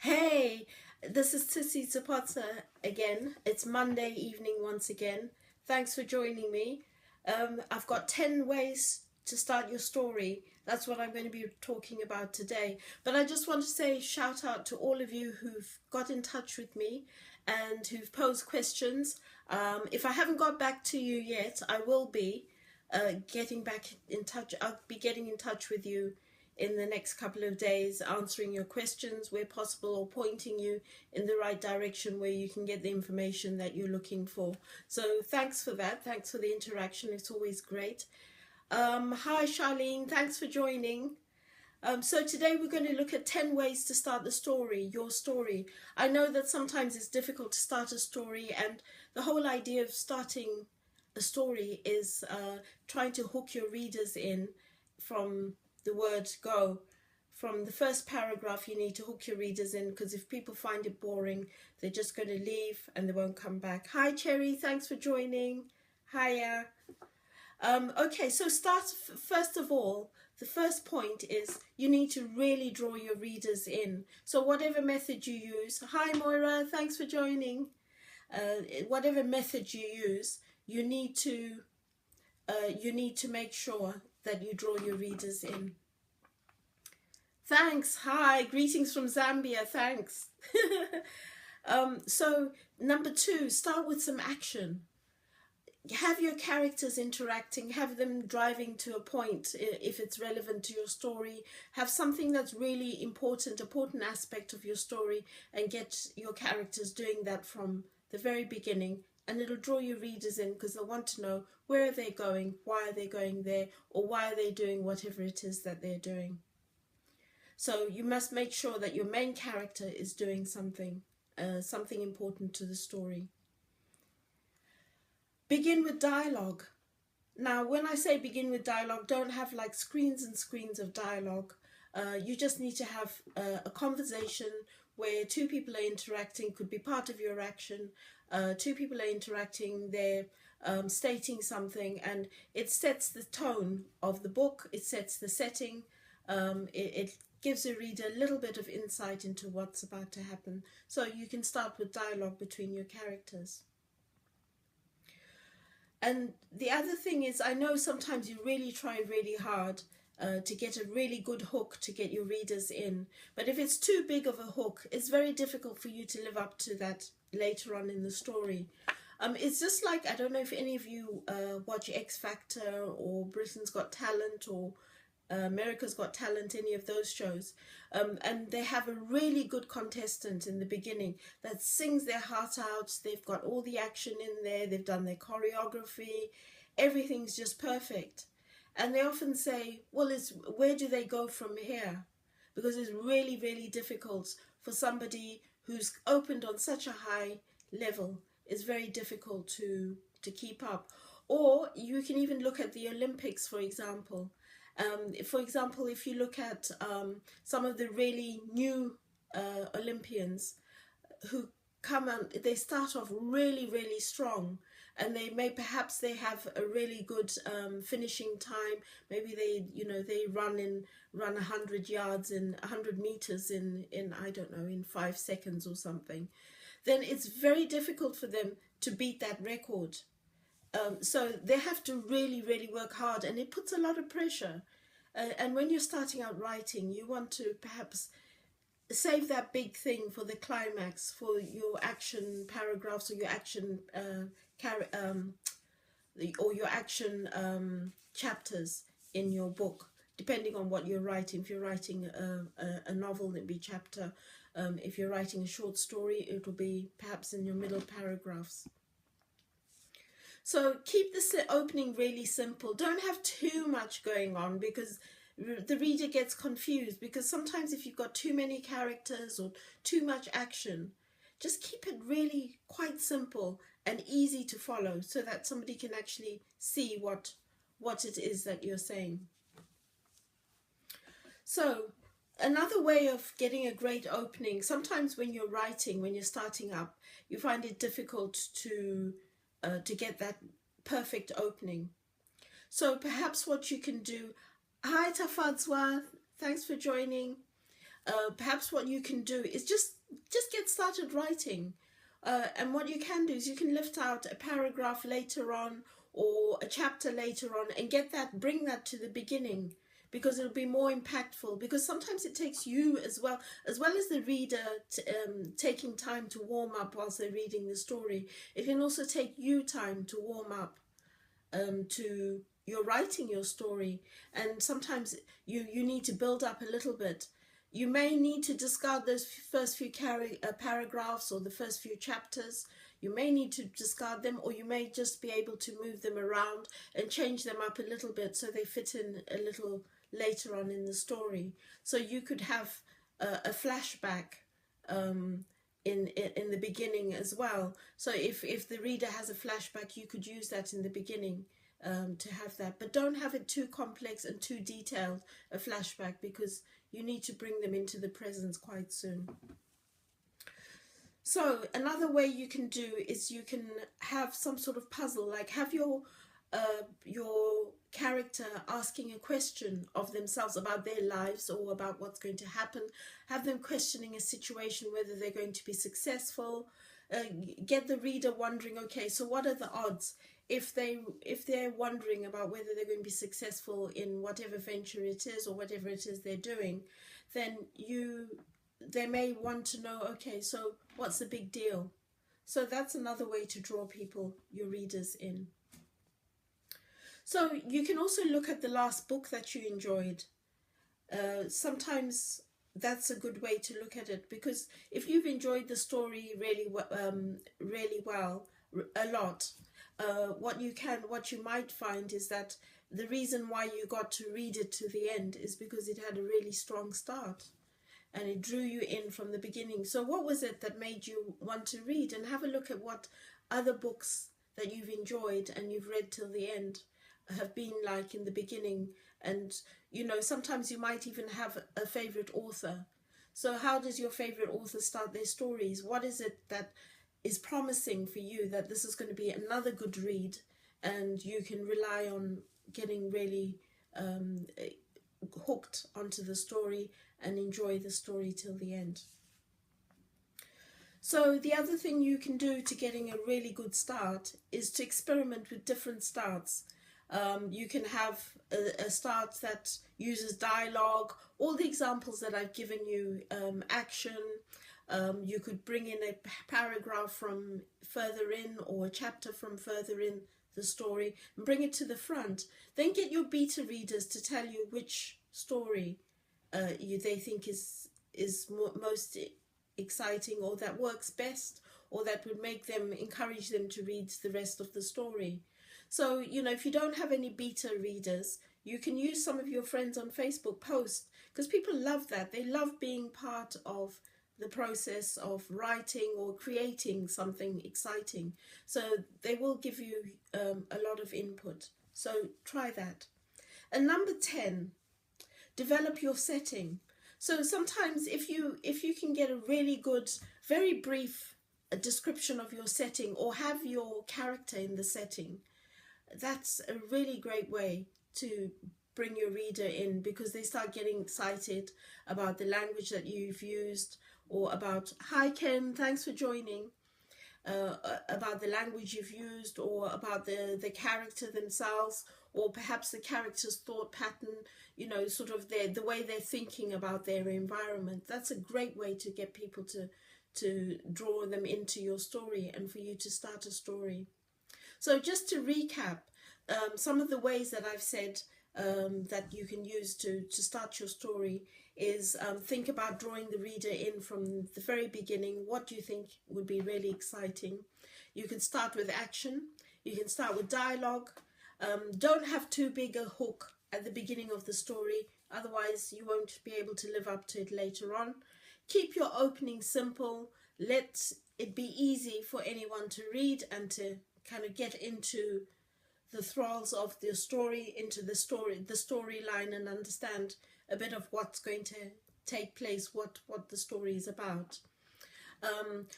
Hey, this is Tissy Zapata again. It's Monday evening once again. Thanks for joining me. I've got 10 ways to start your story. That's what I'm going to be talking about today. But I just want to say shout out to all of you who've got in touch with me and who've posed questions. If I haven't got back to you yet, I will be getting back in touch. I'll be getting in touch with you in the next couple of days, answering your questions where possible or pointing you in the right direction where you can get the information that you're looking for. So thanks for that. Thanks for the interaction. It's always great. Hi Charlene, thanks for joining. So today we're going to look at 10 ways to start the story, your story. I know that sometimes it's difficult to start a story, and the whole idea of starting a story is trying to hook your readers in from the word go. From the first paragraph, you need to hook your readers in, because if people find it boring, they're just going to leave and they won't come back. Hi Cherry, thanks for joining. Hiya. Okay, so first of all, the first point is you need to really draw your readers in. So whatever method you use, hi Moira, thanks for joining. Whatever method you use, you need to make sure that you draw your readers in. Thanks. Hi, greetings from Zambia. Thanks. So number 2, start with some action. Have your characters interacting, have them driving to a point if it's relevant to your story. Have something that's really important aspect of your story, and get your characters doing that from the very beginning, and it'll draw your readers in, because they'll want to know where are they going, why are they going there, or why are they doing whatever it is that they're doing. So you must make sure that your main character is doing something important to the story. Begin with dialogue. Now, when I say begin with dialogue, don't have like screens and screens of dialogue. You just need to have a conversation where 2 people are interacting, could be part of your action. 2 people are interacting, they're stating something, and it sets the tone of the book, it sets the setting, it gives the reader a little bit of insight into what's about to happen. So you can start with dialogue between your characters. And the other thing is, I know sometimes you really try really hard to get a really good hook to get your readers in. But if it's too big of a hook, it's very difficult for you to live up to that later on in the story. It's just like, I don't know if any of you watch X Factor or Britain's Got Talent or America's Got Talent, any of those shows. And they have a really good contestant in the beginning that sings their heart out. They've got all the action in there. They've done their choreography. Everything's just perfect. And they often say, well, where do they go from here? Because it's really, really difficult for somebody who's opened on such a high level. It's very difficult to keep up. Or you can even look at the Olympics, for example. For example, if you look at some of the really new Olympians who come and they start off really, really strong, and perhaps they have a really good finishing time. Maybe they run 100 yards in 100 meters in I don't know, in 5 seconds or something. Then it's very difficult for them to beat that record. So they have to really, really work hard, and it puts a lot of pressure. And when you're starting out writing, you want to perhaps save that big thing for the climax, for your action paragraphs, or your action your action chapters in your book, depending on what you're writing. If you're writing a novel, it'll be chapter. If you're writing a short story, it will be perhaps in your middle paragraphs. So keep the opening really simple. Don't have too much going on, because the reader gets confused. Because sometimes if you've got too many characters or too much action, just keep it really quite simple and easy to follow, so that somebody can actually see what it is that you're saying. So another way of getting a great opening, sometimes when you're writing, when you're starting up, you find it difficult to get that perfect opening. So perhaps what you can do, hi Tafadzwa, thanks for joining. Perhaps what you can do is just get started writing. And what you can do is you can lift out a paragraph later on or a chapter later on and bring that to the beginning, because it'll be more impactful. Because sometimes it takes you as well as the reader taking time to warm up whilst they're reading the story. It can also take you time to warm up to you're writing your story, and sometimes you need to build up a little bit. You may need to discard those first few paragraphs or the first few chapters. You may need to discard them, or you may just be able to move them around and change them up a little bit so they fit in a little later on in the story. So you could have a flashback in the beginning as well. So if the reader has a flashback, you could use that in the beginning to have that. But don't have it too complex and too detailed, a flashback, because you need to bring them into the present quite soon. So another way you can do is you can have some sort of puzzle, like have your character asking a question of themselves about their lives or about what's going to happen. Have them questioning a situation, whether they're going to be successful. Get the reader wondering, okay, so what are the odds? If they're wondering about whether they're going to be successful in whatever venture it is or whatever it is they're doing, then they may want to know, okay, so what's the big deal? So that's another way to draw your readers in. So you can also look at the last book that you enjoyed. Sometimes that's a good way to look at it, because if you've enjoyed the story really well, a lot, what you might find is that the reason why you got to read it to the end is because it had a really strong start and it drew you in from the beginning. So what was it that made you want to read? And have a look at what other books that you've enjoyed and you've read till the end have been like in the beginning. And sometimes you might even have a favorite author. So how does your favorite author start their stories? What is it that is promising for you that this is going to be another good read, and you can rely on getting really hooked onto the story and enjoy the story till the end? So the other thing you can do to getting a really good start is to experiment with different starts. You can have a start that uses dialogue. All the examples that I've given you, action. You could bring in a paragraph from further in or a chapter from further in the story and bring it to the front. Then get your beta readers to tell you which story they think is most exciting, or that works best, or that would encourage them to read the rest of the story. So, if you don't have any beta readers, you can use some of your friends on Facebook posts, because people love that. They love being part of the process of writing or creating something exciting. So they will give you a lot of input. So try that. And number 10, develop your setting. So sometimes if you can get a really good, very brief description of your setting, or have your character in the setting, that's a really great way to bring your reader in, because they start getting excited about the language that you've used, or about, hi Ken, thanks for joining, about the language you've used, or about the character themselves, or perhaps the character's thought pattern, sort of the way they're thinking about their environment. That's a great way to get people to draw them into your story and for you to start a story. So just to recap, some of the ways that I've said that you can use to start your story is think about drawing the reader in from the very beginning. What do you think would be really exciting? You can start with action. You can start with dialogue. Don't have too big a hook at the beginning of the story, otherwise you won't be able to live up to it later on. Keep your opening simple. Let it be easy for anyone to read and to kind of get into the thralls of the story, into the storyline, and understand a bit of what's going to take place, what the story is about.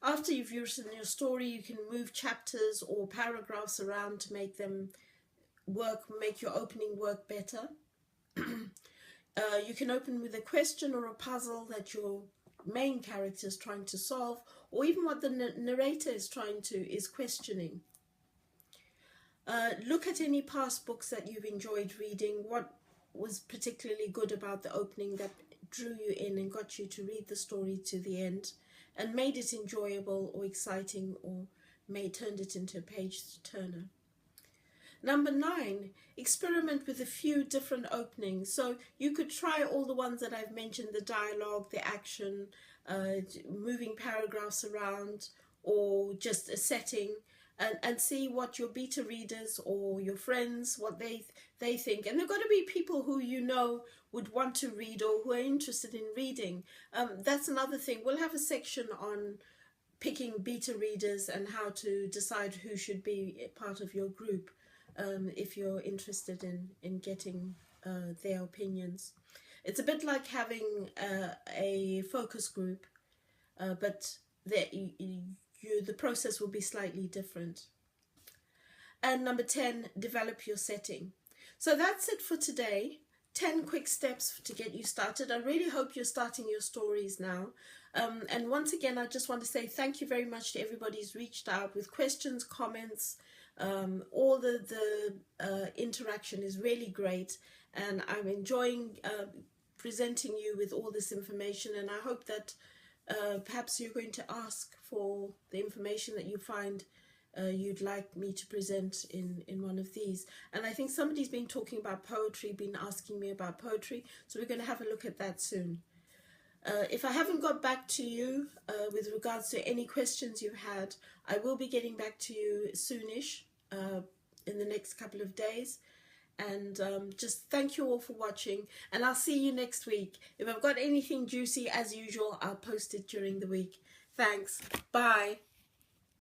After you've written your story, you can move chapters or paragraphs around to make them work, make your opening work better. You can open with a question or a puzzle that your main character is trying to solve, or even what the narrator is questioning. Look at any past books that you've enjoyed reading. What was particularly good about the opening that drew you in and got you to read the story to the end and made it enjoyable or exciting, or turned it into a page turner. Number 9, experiment with a few different openings. So you could try all the ones that I've mentioned, the dialogue, the action, moving paragraphs around, or just a setting, and see what your beta readers or your friends, what they think. And there have got to be people who you know would want to read or who are interested in reading. That's another thing. We'll have a section on picking beta readers and how to decide who should be part of your group. If you're interested in getting their opinions. It's a bit like having a focus group, but the process will be slightly different. And number 10, develop your setting. So that's it for today. 10 quick steps to get you started. I really hope you're starting your stories now. And once again, I just want to say thank you very much to everybody who's reached out with questions, comments. All the interaction is really great, and I'm enjoying presenting you with all this information, and I hope that perhaps you're going to ask for the information that you find you'd like me to present in one of these. And I think somebody's been talking about poetry, been asking me about poetry, so we're going to have a look at that soon. If I haven't got back to you with regards to any questions you had, I will be getting back to you soonish, in the next couple of days. And just thank you all for watching, and I'll see you next week. If I've got anything juicy, as usual, I'll post it during the week. Thanks. Bye.